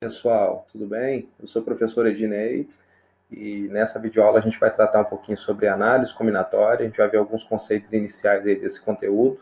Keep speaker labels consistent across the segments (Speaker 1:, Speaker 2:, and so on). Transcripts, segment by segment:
Speaker 1: Pessoal, tudo bem? Eu sou o professor Ednei e nessa videoaula a gente vai tratar um pouquinho sobre análise combinatória, a gente vai ver alguns conceitos iniciais aí desse conteúdo.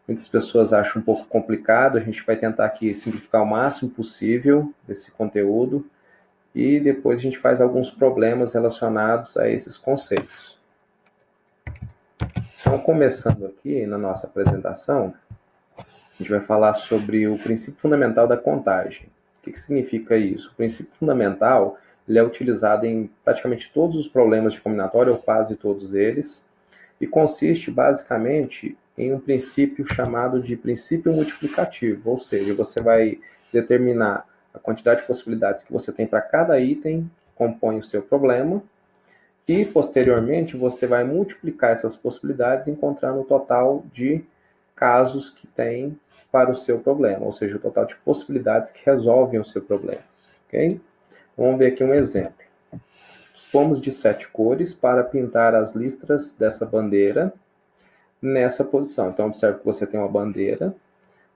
Speaker 1: Muitas pessoas acham um pouco complicado, a gente vai tentar aqui simplificar o máximo possível desse conteúdo e depois a gente faz alguns problemas relacionados a esses conceitos. Então, começando aqui na nossa apresentação, a gente vai falar sobre o princípio fundamental da contagem. O que significa isso? O princípio fundamental ele é utilizado em praticamente todos os problemas de combinatória, ou quase todos eles, e consiste basicamente em um princípio chamado de princípio multiplicativo, ou seja, você vai determinar a quantidade de possibilidades que você tem para cada item que compõe o seu problema, e posteriormente você vai multiplicar essas possibilidades encontrando o total de casos que tem para o seu problema, ou seja, o total de possibilidades que resolvem o seu problema. Ok? Vamos ver aqui um exemplo. Dispomos de 7 cores para pintar as listras dessa bandeira nessa posição. Então, observe que você tem uma bandeira,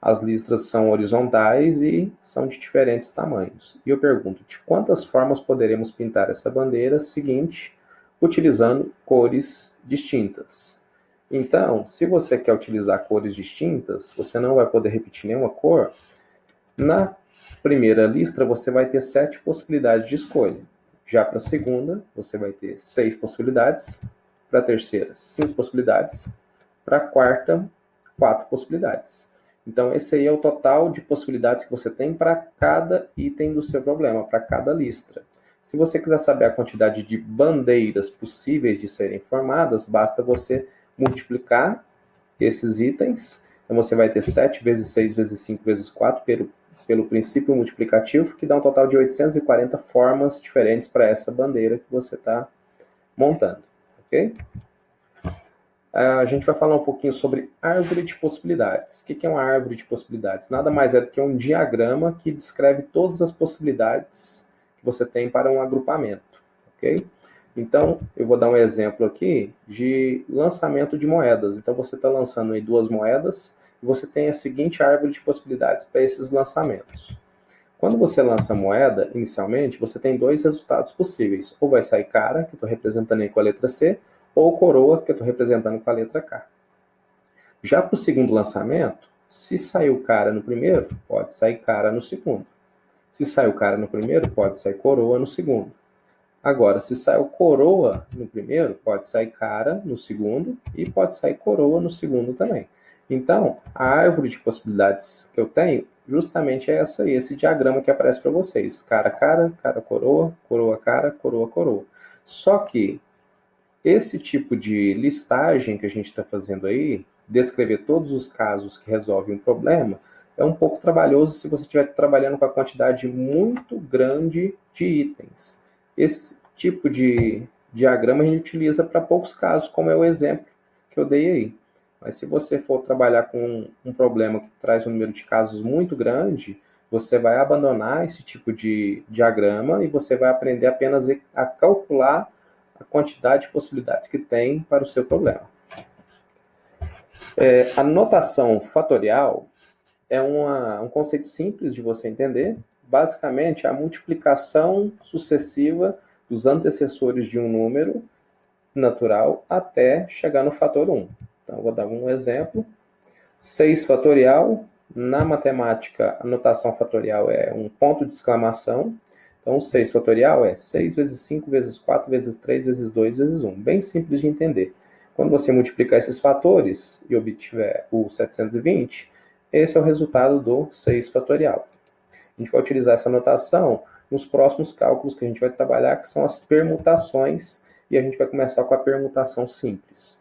Speaker 1: as listras são horizontais e são de diferentes tamanhos. E eu pergunto, de quantas formas poderemos pintar essa bandeira seguinte, utilizando cores distintas? Então, se você quer utilizar cores distintas, você não vai poder repetir nenhuma cor. Na primeira lista, você vai ter 7 possibilidades de escolha. Já para a segunda, você vai ter 6 possibilidades. Para a terceira, 5 possibilidades. Para a quarta, 4 possibilidades. Então, esse aí é o total de possibilidades que você tem para cada item do seu problema, para cada lista. Se você quiser saber a quantidade de bandeiras possíveis de serem formadas, basta você multiplicar esses itens. Então, você vai ter 7 vezes 6 vezes 5 vezes 4 pelo princípio multiplicativo, que dá um total de 840 formas diferentes para essa bandeira que você está montando. Ok? A gente vai falar um pouquinho sobre árvore de possibilidades. O que é uma árvore de possibilidades? Nada mais é do que um diagrama que descreve todas as possibilidades que você tem para um agrupamento. Ok? Então, eu vou dar um exemplo aqui de lançamento de moedas. Então, você está lançando aí 2 moedas e você tem a seguinte árvore de possibilidades para esses lançamentos. Quando você lança a moeda, inicialmente, você tem 2 resultados possíveis. Ou vai sair cara, que eu estou representando aí com a letra C, ou coroa, que eu estou representando com a letra K. Já para o segundo lançamento, se saiu cara no primeiro, pode sair cara no segundo. Se saiu cara no primeiro, pode sair coroa no segundo. Agora, se saiu coroa no primeiro, pode sair cara no segundo e pode sair coroa no segundo também. Então, a árvore de possibilidades que eu tenho justamente é essa aí, esse diagrama que aparece para vocês. Cara, cara, cara, coroa, coroa, cara, coroa, coroa. Só que esse tipo de listagem que a gente está fazendo aí, descrever todos os casos que resolvem um problema, é um pouco trabalhoso se você estiver trabalhando com a quantidade muito grande de itens. Esse tipo de diagrama a gente utiliza para poucos casos, como é o exemplo que eu dei aí. Mas se você for trabalhar com um problema que traz um número de casos muito grande, você vai abandonar esse tipo de diagrama e você vai aprender apenas a calcular a quantidade de possibilidades que tem para o seu problema. A notação fatorial é um conceito simples de você entender. Basicamente, a multiplicação sucessiva dos antecessores de um número natural até chegar no fator 1. Então, vou dar um exemplo. 6 fatorial, na matemática, a notação fatorial é um ponto de exclamação. Então, 6 fatorial é 6 vezes 5 vezes 4 vezes 3 vezes 2 vezes 1. Bem simples de entender. Quando você multiplicar esses fatores e obtiver o 720, esse é o resultado do 6 fatorial. A gente vai utilizar essa notação nos próximos cálculos que a gente vai trabalhar, que são as permutações, e a gente vai começar com a permutação simples.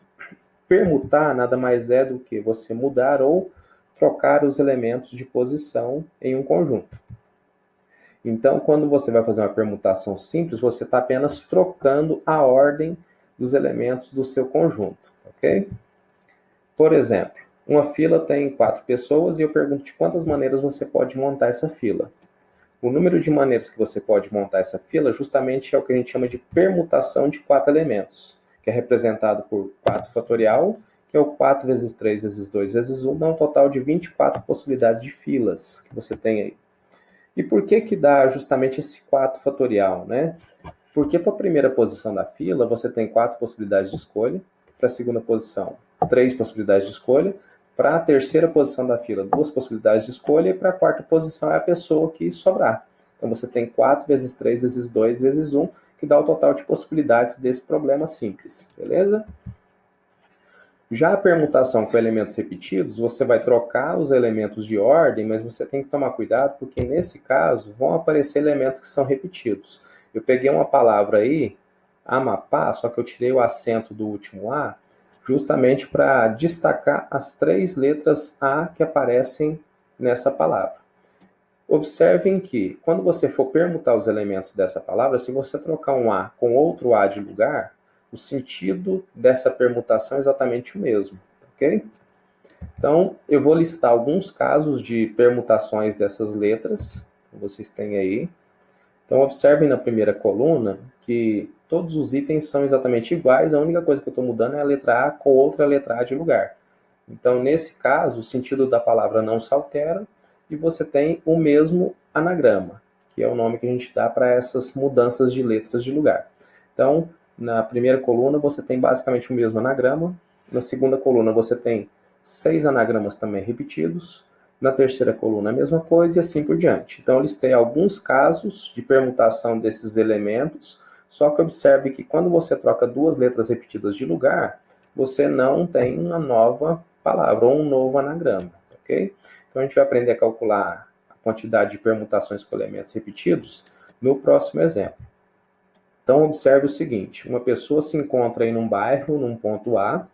Speaker 1: Permutar nada mais é do que você mudar ou trocar os elementos de posição em um conjunto. Então, quando você vai fazer uma permutação simples, você está apenas trocando a ordem dos elementos do seu conjunto, ok? Por exemplo, uma fila tem 4 pessoas e eu pergunto de quantas maneiras você pode montar essa fila. O número de maneiras que você pode montar essa fila justamente é o que a gente chama de permutação de 4 elementos, que é representado por 4 fatorial, que é o 4 vezes 3 vezes 2 vezes 1, dá um total de 24 possibilidades de filas que você tem aí. E por que que dá justamente esse 4 fatorial, né? Porque para a primeira posição da fila, você tem 4 possibilidades de escolha, para a segunda posição, 3 possibilidades de escolha, para a terceira posição da fila, 2 possibilidades de escolha, e para a quarta posição é a pessoa que sobrar. Então você tem 4 vezes 3 vezes 2 vezes 1, que dá o total de possibilidades desse problema simples, beleza? Já a permutação com elementos repetidos, você vai trocar os elementos de ordem, mas você tem que tomar cuidado, porque nesse caso vão aparecer elementos que são repetidos. Eu peguei uma palavra aí, Amapá, só que eu tirei o acento do último A, justamente para destacar as 3 letras A que aparecem nessa palavra. Observem que, quando você for permutar os elementos dessa palavra, se você trocar um A com outro A de lugar, o sentido dessa permutação é exatamente o mesmo, ok? Então, eu vou listar alguns casos de permutações dessas letras, que vocês têm aí. Então, observem na primeira coluna que todos os itens são exatamente iguais, a única coisa que eu estou mudando é a letra A com outra letra A de lugar. Então, nesse caso, o sentido da palavra não se altera e você tem o mesmo anagrama, que é o nome que a gente dá para essas mudanças de letras de lugar. Então, na primeira coluna você tem basicamente o mesmo anagrama, na segunda coluna você tem 6 anagramas também repetidos, na terceira coluna a mesma coisa e assim por diante. Então, eu listei alguns casos de permutação desses elementos, só que observe que quando você troca 2 letras repetidas de lugar, você não tem uma nova palavra ou um novo anagrama, ok? Então, a gente vai aprender a calcular a quantidade de permutações com elementos repetidos no próximo exemplo. Então, observe o seguinte, uma pessoa se encontra em um bairro, num ponto A,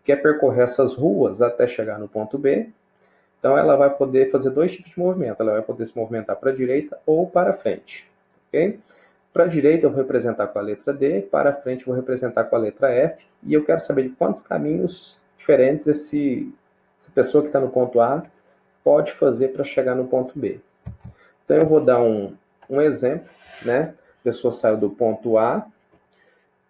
Speaker 1: quer percorrer essas ruas até chegar no ponto B, então ela vai poder fazer 2 tipos de movimento, ela vai poder se movimentar para a direita ou para a frente, ok? Para a direita eu vou representar com a letra D, para a frente eu vou representar com a letra F, e eu quero saber de quantos caminhos diferentes essa pessoa que está no ponto A pode fazer para chegar no ponto B. Então eu vou dar um exemplo, né? A pessoa saiu do ponto A,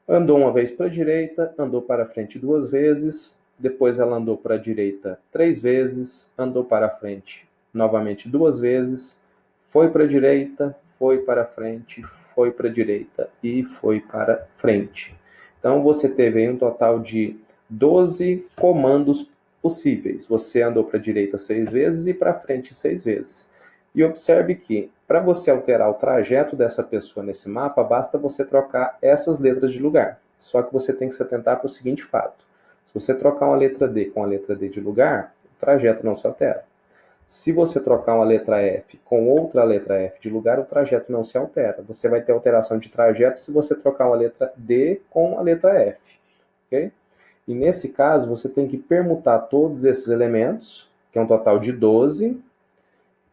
Speaker 1: andou uma vez para a direita, andou para a frente 2 vezes, depois ela andou para a direita 3 vezes, andou para a frente novamente 2 vezes, foi para a direita, foi para a frente, foi para a direita e foi para frente. Então você teve aí um total de 12 comandos possíveis. Você andou para a direita 6 vezes e para a frente 6 vezes. E observe que, para você alterar o trajeto dessa pessoa nesse mapa, basta você trocar essas letras de lugar. Só que você tem que se atentar para o seguinte fato. Se você trocar uma letra D com a letra D de lugar, o trajeto não se altera. Se você trocar uma letra F com outra letra F de lugar, o trajeto não se altera. Você vai ter alteração de trajeto se você trocar uma letra D com a letra F. Okay? E nesse caso, você tem que permutar todos esses elementos, que é um total de 12,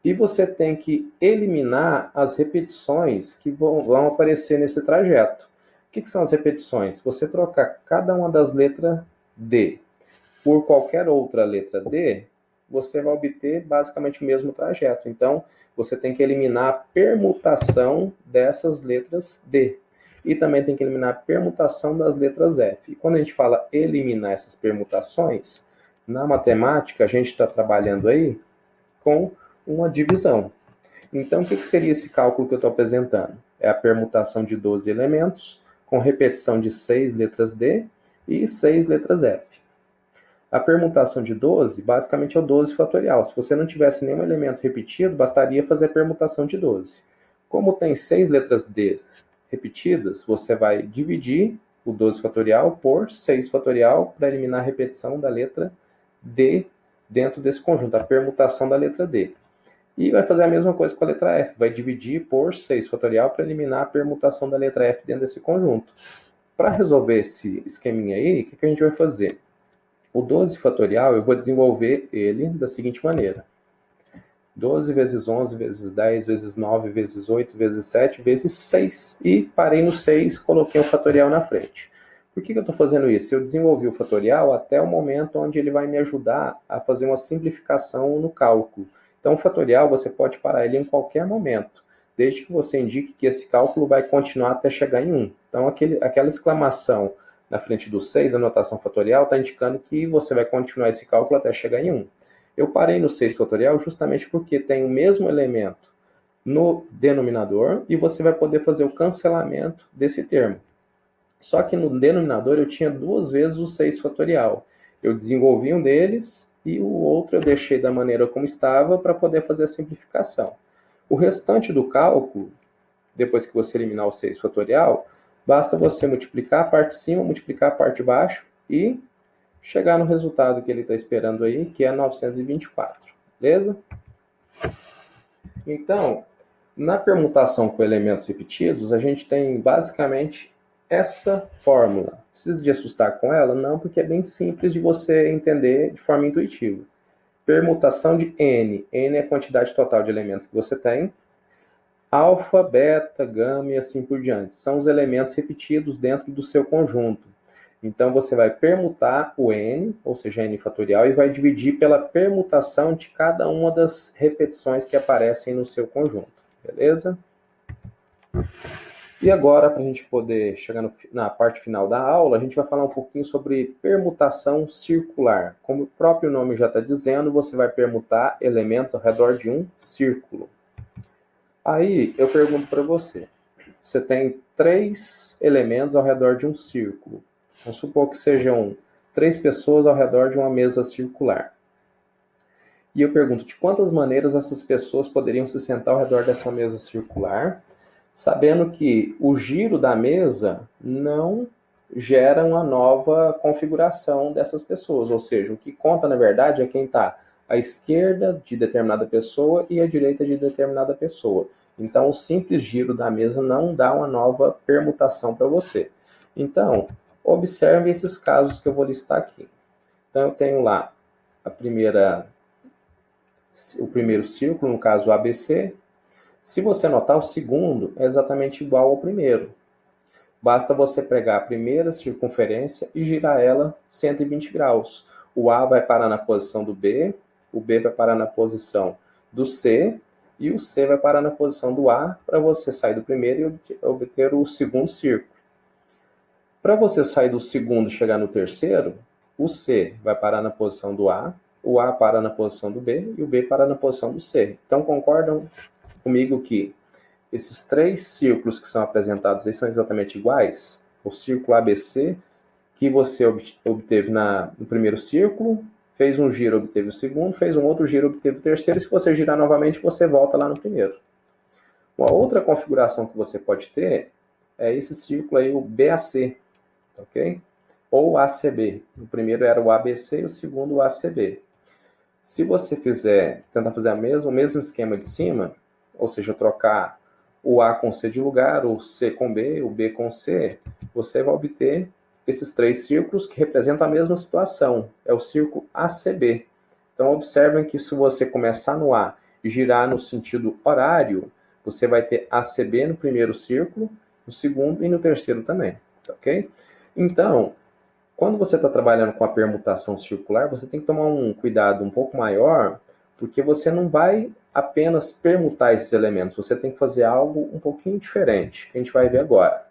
Speaker 1: e você tem que eliminar as repetições que vão aparecer nesse trajeto. O que são as repetições? Se você trocar cada uma das letras D por qualquer outra letra D, você vai obter basicamente o mesmo trajeto. Então, você tem que eliminar a permutação dessas letras D. E também tem que eliminar a permutação das letras F. E quando a gente fala eliminar essas permutações, na matemática, a gente está trabalhando aí com uma divisão. Então, o que seria esse cálculo que eu estou apresentando? É a permutação de 12 elementos, com repetição de 6 letras D e 6 letras F. A permutação de 12, basicamente, é o 12 fatorial. Se você não tivesse nenhum elemento repetido, bastaria fazer a permutação de 12. Como tem 6 letras D repetidas, você vai dividir o 12 fatorial por 6 fatorial para eliminar a repetição da letra D dentro desse conjunto, a permutação da letra D. E vai fazer a mesma coisa com a letra F, vai dividir por 6 fatorial para eliminar a permutação da letra F dentro desse conjunto. Para resolver esse esqueminha aí, o que a gente vai fazer? O 12 fatorial, eu vou desenvolver ele da seguinte maneira. 12 vezes 11 vezes 10 vezes 9 vezes 8 vezes 7 vezes 6. E parei no 6, coloquei o fatorial na frente. Por que eu estou fazendo isso? Eu desenvolvi o fatorial até o momento onde ele vai me ajudar a fazer uma simplificação no cálculo. Então, o fatorial, você pode parar ele em qualquer momento, desde que você indique que esse cálculo vai continuar até chegar em 1. Então, aquela exclamação na frente do 6, a notação fatorial, está indicando que você vai continuar esse cálculo até chegar em 1. Eu parei no 6 fatorial justamente porque tem o mesmo elemento no denominador e você vai poder fazer o cancelamento desse termo. Só que no denominador eu tinha 2 vezes o 6 fatorial. Eu desenvolvi um deles e o outro eu deixei da maneira como estava para poder fazer a simplificação. O restante do cálculo, depois que você eliminar o 6 fatorial, basta você multiplicar a parte de cima, multiplicar a parte de baixo e chegar no resultado que ele está esperando aí, que é 924. Beleza? Então, na permutação com elementos repetidos, a gente tem basicamente essa fórmula. Precisa de assustar com ela? Não, porque é bem simples de você entender de forma intuitiva. Permutação de N. N é a quantidade total de elementos que você tem. Alfa, beta, gama e assim por diante. São os elementos repetidos dentro do seu conjunto. Então, você vai permutar o N, ou seja, N fatorial, e vai dividir pela permutação de cada uma das repetições que aparecem no seu conjunto. Beleza? E agora, para a gente poder chegar na parte final da aula, a gente vai falar um pouquinho sobre permutação circular. Como o próprio nome já está dizendo, você vai permutar elementos ao redor de um círculo. Aí, eu pergunto para você, você tem 3 elementos ao redor de um círculo. Vamos supor que sejam 3 pessoas ao redor de uma mesa circular. E eu pergunto, de quantas maneiras essas pessoas poderiam se sentar ao redor dessa mesa circular, sabendo que o giro da mesa não gera uma nova configuração dessas pessoas. Ou seja, o que conta, na verdade, é quem está à esquerda de determinada pessoa e à direita de determinada pessoa. Então, o simples giro da mesa não dá uma nova permutação para você. Então, observe esses casos que eu vou listar aqui. Então, eu tenho lá o primeiro círculo, no caso ABC. Se você notar, o segundo é exatamente igual ao primeiro. Basta você pegar a primeira circunferência e girar ela 120 graus. O A vai parar na posição do B, o B vai parar na posição do C, e o C vai parar na posição do A, para você sair do primeiro e obter o segundo círculo. Para você sair do segundo e chegar no terceiro, o C vai parar na posição do A, o A para na posição do B e o B para na posição do C. Então, concordam comigo que esses 3 círculos que são apresentados aí são exatamente iguais? O círculo ABC, que você obteve no primeiro círculo, fez um giro, obteve o segundo, fez um outro giro, obteve o terceiro, e se você girar novamente, você volta lá no primeiro. Uma outra configuração que você pode ter é esse círculo aí, o BAC, ok? Ou ACB. O primeiro era o ABC e o segundo o ACB. Se você tentar fazer o mesmo esquema de cima, ou seja, trocar o A com C de lugar, o C com B, o B com C, você vai obter esses 3 círculos que representam a mesma situação. É o círculo ACB. Então, observem que se você começar no A e girar no sentido horário, você vai ter ACB no primeiro círculo, no segundo e no terceiro também. Ok? Então, quando você está trabalhando com a permutação circular, você tem que tomar um cuidado um pouco maior, porque você não vai apenas permutar esses elementos, você tem que fazer algo um pouquinho diferente, que a gente vai ver agora.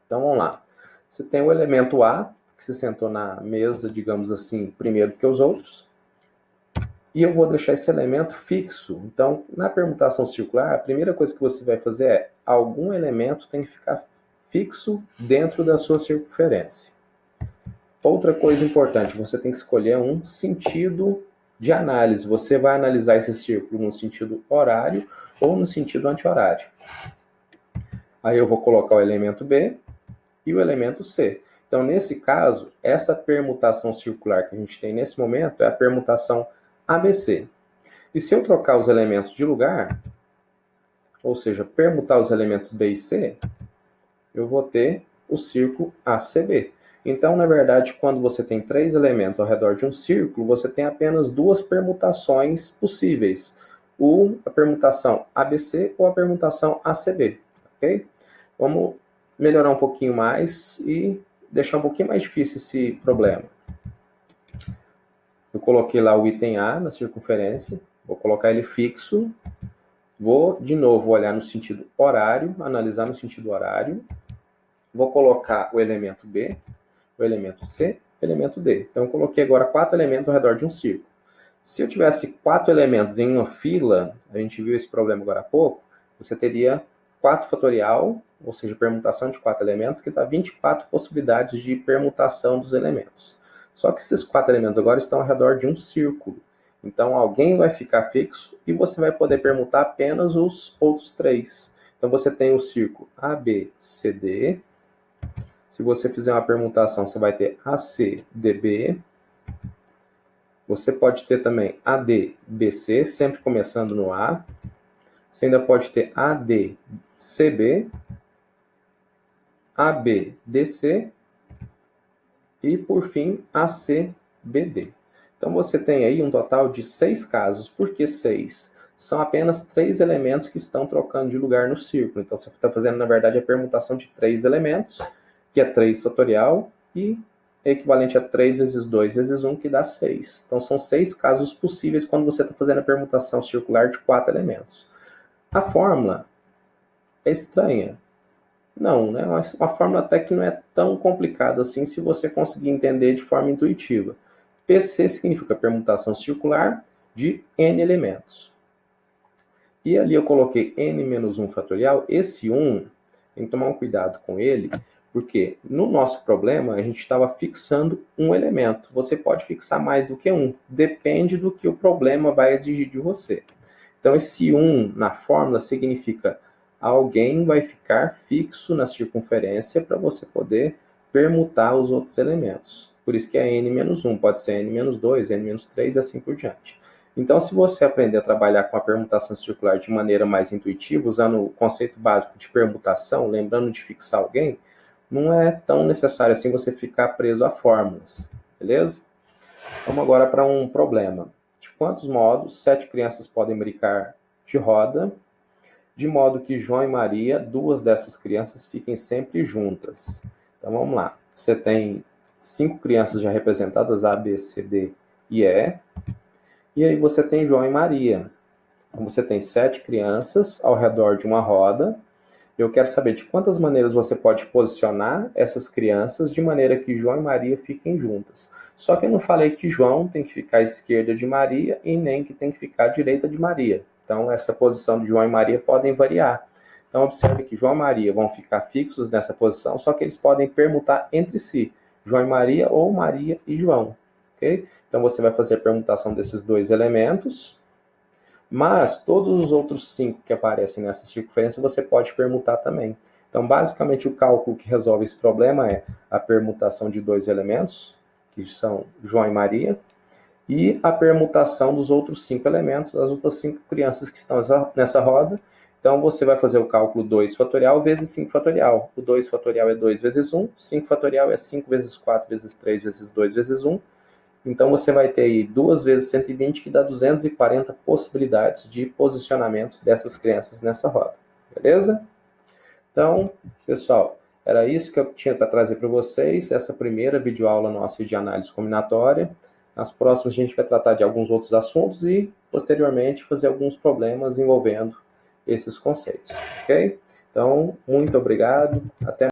Speaker 1: Então, vamos lá. Você tem o elemento A, que se sentou na mesa, digamos assim, primeiro que os outros, e eu vou deixar esse elemento fixo. Então, na permutação circular, a primeira coisa que você vai fazer é, algum elemento tem que ficar fixo dentro da sua circunferência. Outra coisa importante, você tem que escolher um sentido de análise. Você vai analisar esse círculo no sentido horário ou no sentido anti-horário. Aí eu vou colocar o elemento B e o elemento C. Então, nesse caso, essa permutação circular que a gente tem nesse momento é a permutação ABC. E se eu trocar os elementos de lugar, ou seja, permutar os elementos B e C, eu vou ter o círculo ACB. Então, na verdade, quando você tem 3 elementos ao redor de um círculo, você tem apenas 2 permutações possíveis. A permutação ABC ou a permutação ACB. Ok? Vamos melhorar um pouquinho mais e deixar um pouquinho mais difícil esse problema. Eu coloquei lá o item A na circunferência, vou colocar ele fixo, vou de novo olhar no sentido horário, analisar no sentido horário, vou colocar o elemento B, o elemento C, o elemento D. Então, eu coloquei agora 4 elementos ao redor de um círculo. Se eu tivesse 4 elementos em uma fila, a gente viu esse problema agora há pouco, você teria 4 fatorial, ou seja, permutação de 4 elementos, que dá 24 possibilidades de permutação dos elementos. Só que esses 4 elementos agora estão ao redor de um círculo. Então, alguém vai ficar fixo e você vai poder permutar apenas os outros 3. Então, você tem o círculo A, B, C, D. Se você fizer uma permutação, você vai ter AC, DB. Você pode ter também AD, BC, sempre começando no A. Você ainda pode ter AD, CB, AB, DC e, por fim, AC, BD. Então, você tem aí um total de 6 casos. Por que 6? São apenas 3 elementos que estão trocando de lugar no círculo. Então, você está fazendo, na verdade, a permutação de 3 elementos, que é 3 fatorial, e é equivalente a 3 vezes 2 vezes 1, que dá 6. Então, são 6 casos possíveis quando você está fazendo a permutação circular de 4 elementos. A fórmula é estranha. Não, né? Uma fórmula até que não é tão complicada assim se você conseguir entender de forma intuitiva. PC significa permutação circular de n elementos. E ali eu coloquei n-1 fatorial. Esse 1, tem que tomar um cuidado com ele, porque no nosso problema a gente estava fixando um elemento. Você pode fixar mais do que um, depende do que o problema vai exigir de você. Então esse 1 na fórmula significa alguém vai ficar fixo na circunferência para você poder permutar os outros elementos. Por isso que é n-1, pode ser n-2, n-3 e assim por diante. Então, se você aprender a trabalhar com a permutação circular de maneira mais intuitiva, usando o conceito básico de permutação, lembrando de fixar alguém, não é tão necessário assim você ficar preso a fórmulas, beleza? Vamos agora para um problema. De quantos modos 7 crianças podem brincar de roda, de modo que João e Maria, 2 dessas crianças, fiquem sempre juntas? Então, vamos lá. Você tem 5 crianças já representadas, A, B, C, D e E. E aí você tem João e Maria. Então, você tem 7 crianças ao redor de uma roda. Eu quero saber de quantas maneiras você pode posicionar essas crianças de maneira que João e Maria fiquem juntas. Só que eu não falei que João tem que ficar à esquerda de Maria e nem que tem que ficar à direita de Maria. Então, essa posição de João e Maria podem variar. Então, observe que João e Maria vão ficar fixos nessa posição, só que eles podem permutar entre si. João e Maria ou Maria e João. Okay? Então, você vai fazer a permutação desses 2 elementos, mas todos os outros 5 que aparecem nessa circunferência você pode permutar também. Então, basicamente, o cálculo que resolve esse problema é a permutação de 2 elementos, que são João e Maria, e a permutação dos outros 5 elementos, as outras 5 crianças que estão nessa roda. Então, você vai fazer o cálculo 2 fatorial vezes 5 fatorial. O 2 fatorial é 2 vezes 1, 5 fatorial é 5 vezes 4 vezes 3 vezes 2 vezes 1. Então, você vai ter aí 2 vezes 120, que dá 240 possibilidades de posicionamento dessas crianças nessa roda. Beleza? Então, pessoal, era isso que eu tinha para trazer para vocês, essa primeira videoaula nossa de análise combinatória. Nas próximas, a gente vai tratar de alguns outros assuntos e, posteriormente, fazer alguns problemas envolvendo esses conceitos. Ok? Então, muito obrigado. Até